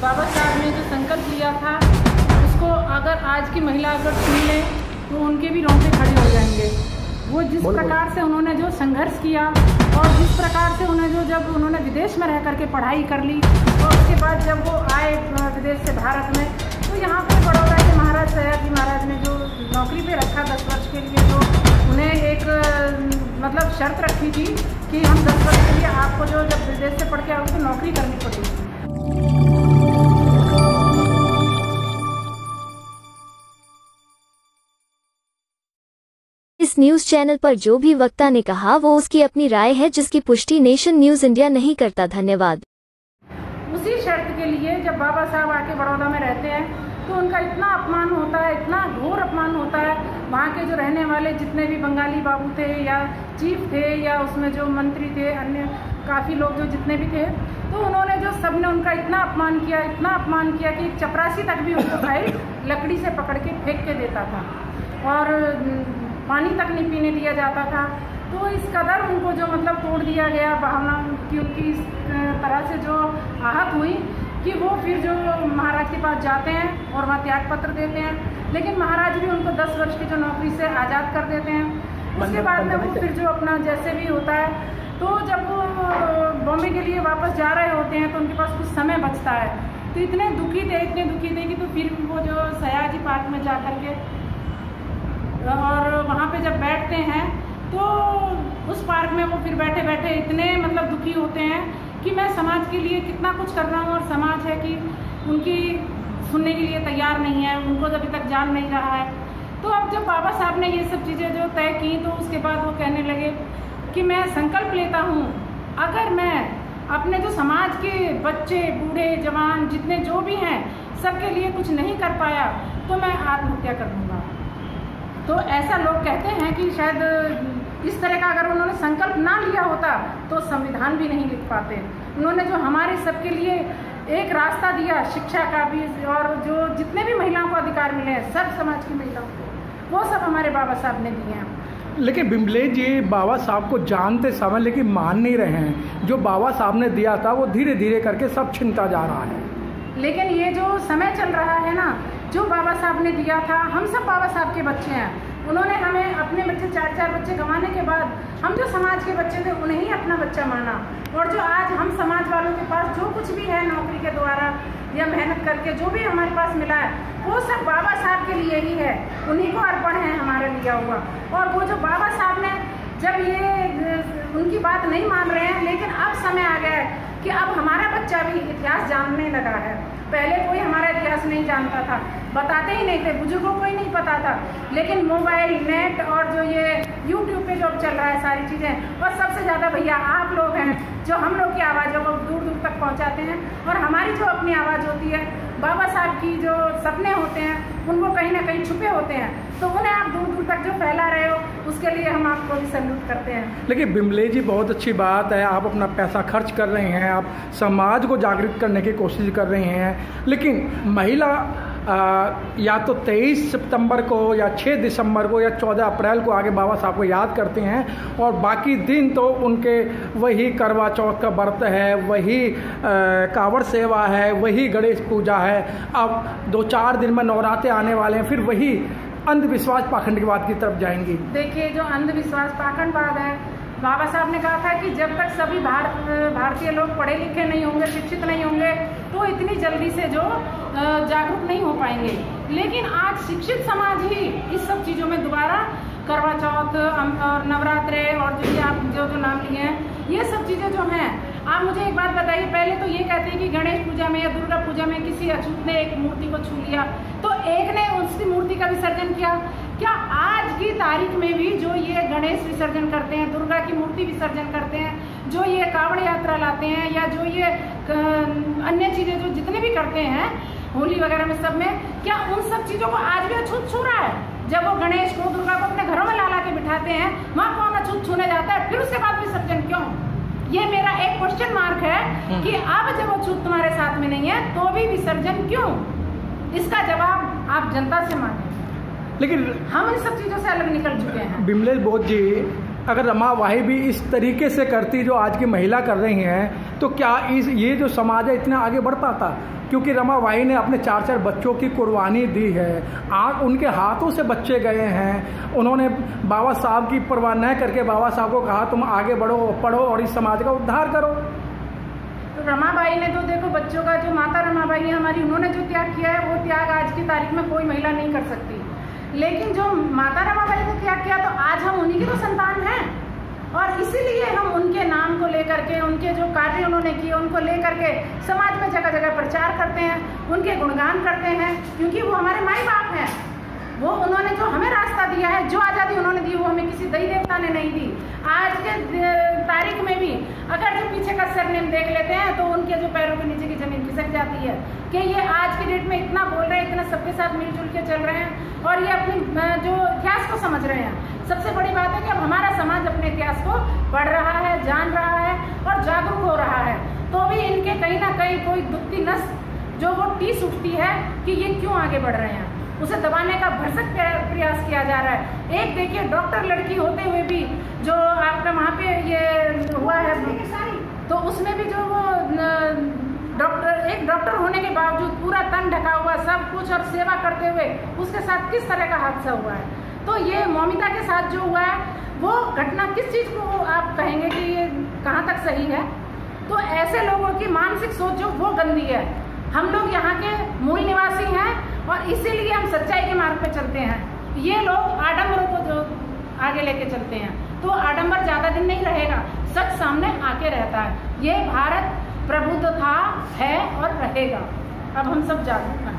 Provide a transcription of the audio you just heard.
बाबा साहब ने जो संकल्प लिया था उसको अगर आज की महिला अगर सुन ले तो उनके भी रोंगटे खड़े हो जाएंगे। वो जिस प्रकार से उन्होंने जो संघर्ष किया और जिस प्रकार से उन्हें जब उन्होंने विदेश में रह करके पढ़ाई कर ली और उसके बाद जब वो आए विदेश से भारत में, तो यहाँ पे बड़ौदा के महाराज सयाजी महाराज ने जो नौकरी पे रखा 10 वर्ष के लिए, जो उन्हें एक मतलब शर्त रखी थी कि हम 10 वर्ष के लिए आपको जो जब विदेश से पढ़ के आओगे तो नौकरी करनी पड़ेगी। इस न्यूज चैनल पर जो भी वक्ता ने कहा वो उसकी अपनी राय है, जिसकी पुष्टि नेशन न्यूज इंडिया नहीं करता। धन्यवाद। उसी शर्त के लिए जब बाबा साहब आके बड़ौदा में रहते हैं तो उनका इतना अपमान होता है, इतना घोर अपमान होता है। वहाँ के जो रहने वाले जितने भी बंगाली बाबू थे या चीफ थे या उसमें जो मंत्री थे, अन्य काफ़ी लोग जो जितने भी थे, तो उन्होंने जो सबने उनका इतना अपमान किया कि चपरासी तक भी उनको भाई लकड़ी से पकड़ के फेंक के देता था और पानी तक नहीं पीने दिया जाता था। तो इस कदर उनको जो मतलब तोड़ दिया गया भावना की, उनकी इस तरह से जो आहत हुई कि वो फिर जो महाराज के पास जाते हैं और वहाँ त्याग पत्र देते हैं, लेकिन महाराज भी उनको 10 वर्ष की जो नौकरी से आज़ाद कर देते हैं। उसके बाद में वो फिर जो अपना जैसे भी होता है, तो जब वो बॉम्बे के लिए वापस जा रहे होते हैं तो उनके पास कुछ समय बचता है, तो इतने दुखी थे कि तो फिर वो जो सयाजी पार्क में जा कर के और वहाँ पे जब बैठते हैं तो उस पार्क में वो फिर बैठे बैठे इतने मतलब दुखी होते हैं कि मैं समाज के लिए कितना कुछ कर रहा हूँ और समाज है कि उनकी सुनने के लिए तैयार नहीं है, उनको अभी तक जान नहीं रहा है। तो अब जब बाबा साहब ने ये सब चीज़ें जो तय की तो उसके बाद वो कहने लगे कि मैं संकल्प लेता हूँ, अगर मैं अपने जो समाज के बच्चे बूढ़े जवान जितने जो भी हैं सबके लिए कुछ नहीं कर पाया तो मैं आत्महत्या कर लूँगा। तो ऐसा लोग कहते हैं कि शायद इस तरह का अगर उन्होंने संकल्प ना लिया होता तो संविधान भी नहीं लिख पाते। उन्होंने जो हमारे सबके लिए एक रास्ता दिया शिक्षा का भी, और जो जितने भी महिलाओं को अधिकार मिले हैं सब समाज की महिलाओं को, वो सब हमारे बाबा साहब ने दिए हैं। लेकिन बिमले जी बाबा साहब को जानते समय लेकिन मान नहीं रहे हैं। जो बाबा साहब ने दिया था वो धीरे धीरे करके सब छिनता जा रहा है। लेकिन ये जो समय चल रहा है ना, जो बाबा साहब ने दिया था, हम सब बाबा साहब के बच्चे हैं। उन्होंने हमें अपने बच्चे 4 बच्चे गंवाने के बाद हम जो समाज के बच्चे थे उन्हें ही अपना बच्चा माना, और जो आज हम समाज वालों के पास जो कुछ भी है नौकरी के द्वारा या मेहनत करके जो भी हमारे पास मिला है वो सब बाबा साहब के लिए ही है, उन्हीं को अर्पण है हमारे लिया हुआ। और वो जो बाबा साहब ने जब ये उनकी बात नहीं मान रहे हैं, लेकिन अब समय आ गया है कि अब हमारा बच्चा भी इतिहास जानने लगा है। पहले कोई हमारा इतिहास नहीं जानता था, बताते ही नहीं थे, बुजुर्गों को ही नहीं पता था, लेकिन मोबाइल नेट और जो ये यूट्यूब पे जो अब चल रहा है सारी चीज़ें, और सबसे ज़्यादा भैया आप लोग हैं जो हम लोग की आवाज़ों को दूर दूर तक पहुंचाते हैं। और हमारी जो अपनी आवाज़ होती है, बाबा साहब की जो सपने होते हैं उनको कहीं ना कहीं छुपे होते हैं, तो उन्हें आप दूर दूर तक जो फैला रहे हो उसके लिए हम आपको भी सैल्यूट करते हैं। लेकिन बिमले जी बहुत अच्छी बात है, आप अपना पैसा खर्च कर रहे हैं, आप समाज को जागृत करने की कोशिश कर रहे हैं, लेकिन महिला या तो 23 सितंबर को या 6 दिसंबर को या 14 अप्रैल को आगे बाबा साहब को याद करते हैं, और बाकी दिन तो उनके वही करवा चौथ का व्रत है, वही कावड़ सेवा है, वही गणेश पूजा है। अब 2-4 दिन में नवरात्रे आने वाले हैं, फिर वही अंधविश्वास पाखंडवाद की तरफ जाएंगी। देखिए, जो अंधविश्वास पाखंडवाद है, बाबा साहब ने कहा था कि जब तक सभी भारतीय लोग पढ़े लिखे नहीं होंगे, शिक्षित नहीं होंगे, तो इतनी जल्दी से जो जागरूक नहीं हो पाएंगे। लेकिन आज शिक्षित समाज ही इस सब चीज़ों में दोबारा करवा चौथ और नवरात्रे और जो आप जो नाम लिए हैं, ये सब चीज़ें जो हैं, आप मुझे एक बात बताइए, पहले तो ये कहते हैं कि गणेश पूजा में या दुर्गा पूजा में किसी अछूत ने एक मूर्ति को छू लिया तो एक ने उसकी मूर्ति का विसर्जन किया। क्या आज की तारीख में भी जो ये गणेश विसर्जन करते हैं, दुर्गा की मूर्ति विसर्जन करते हैं, जो ये कावड़ यात्रा लाते हैं, या जो ये अन्य चीज़ें जो जितने भी करते हैं होली वगैरह में, सब में, क्या उन सब चीज़ों को आज भी अछूत छू रहा है? जब वो गणेश को दुर्गा को अपने घरों में ला के बिठाते हैं, वहाँ कौन अछूत छूने जाता है? फिर उसके बाद विसर्जन क्यों? ये मेरा एक क्वेश्चन मार्क है कि अब जब वो अछूत तुम्हारे साथ में नहीं है तो भी विसर्जन क्यों? इसका जवाब आप जनता से मांगे। लेकिन हम इन सब चीज़ों से अलग निकल चुके हैं। बिमलेश बोध जी, अगर रमा वाही भी इस तरीके से करती जो आज की महिला कर रही हैं, तो क्या ये जो समाज है इतना आगे बढ़ पाता? क्योंकि रमाबाई ने अपने 4 बच्चों की कुर्बानी दी है, उनके हाथों से बच्चे गए हैं। उन्होंने बाबा साहब की परवाह न करके बाबा साहब को कहा तुम आगे बढ़ो, पढ़ो और इस समाज का उद्धार करो। तो रमाबाई ने तो देखो बच्चों का, जो माता रमाबाई है हमारी, उन्होंने जो त्याग किया है वो त्याग आज की तारीख में कोई महिला नहीं कर सकती। लेकिन जो माता रमाबाई ने त्याग किया तो आज हम उन्हीं की तो संतान हैं, और इसीलिए हम उनके नाम को लेकर के, उनके जो कार्य उन्होंने किए उनको लेकर के समाज में जगह जगह प्रचार करते हैं, उनके गुणगान करते हैं, क्योंकि वो हमारे माई बाप हैं। वो उन्होंने जो हमें रास्ता दिया है, जो आज़ादी उन्होंने दी वो हमें किसी देवी देवता ने नहीं दी। आज के तारीख में भी अगर जो पीछे का सरनेम देख लेते हैं तो उनके जो पैरों के नीचे की जमीन खिसक जाती है कि ये आज की डेट में इतना बोल रहे हैं, इतना सबके साथ मिलजुल के चल रहे हैं और ये अपने जो इतिहास को समझ रहे हैं। सबसे बड़ी बात है कि अब हमारा समाज अपने इतिहास को पढ़ रहा है, जान रहा है और जागरूक हो रहा है। तो भी इनके कहीं ना कहीं कोई दुखती नस जो वो टीस उठती है कि ये क्यों आगे बढ़ रहे हैं, उसे दबाने का भरसक प्रयास किया जा रहा है। एक देखिए डॉक्टर लड़की होते हुए भी जो आपका वहाँ पे ये हुआ है, तो उसमें भी जो वो एक डॉक्टर होने के बावजूद पूरा तन ढका हुआ सब कुछ और सेवा करते हुए उसके साथ किस तरह का हादसा हुआ है। तो ये मौमिता के साथ जो हुआ है वो घटना किस चीज़ को आप कहेंगे कि ये कहाँ तक सही है? तो ऐसे लोगों की मानसिक सोच जो वो गंदी है। हम लोग यहाँ के मूल निवासी हैं और इसीलिए हम सच्चाई के मार्ग पे चलते हैं। ये लोग आडंबरों को जो आगे लेके चलते हैं, तो आडंबर ज्यादा दिन नहीं रहेगा, सच सामने आके रहता है। ये भारत प्रभुत्व था, है और रहेगा। अब हम सब जागरूक हैं।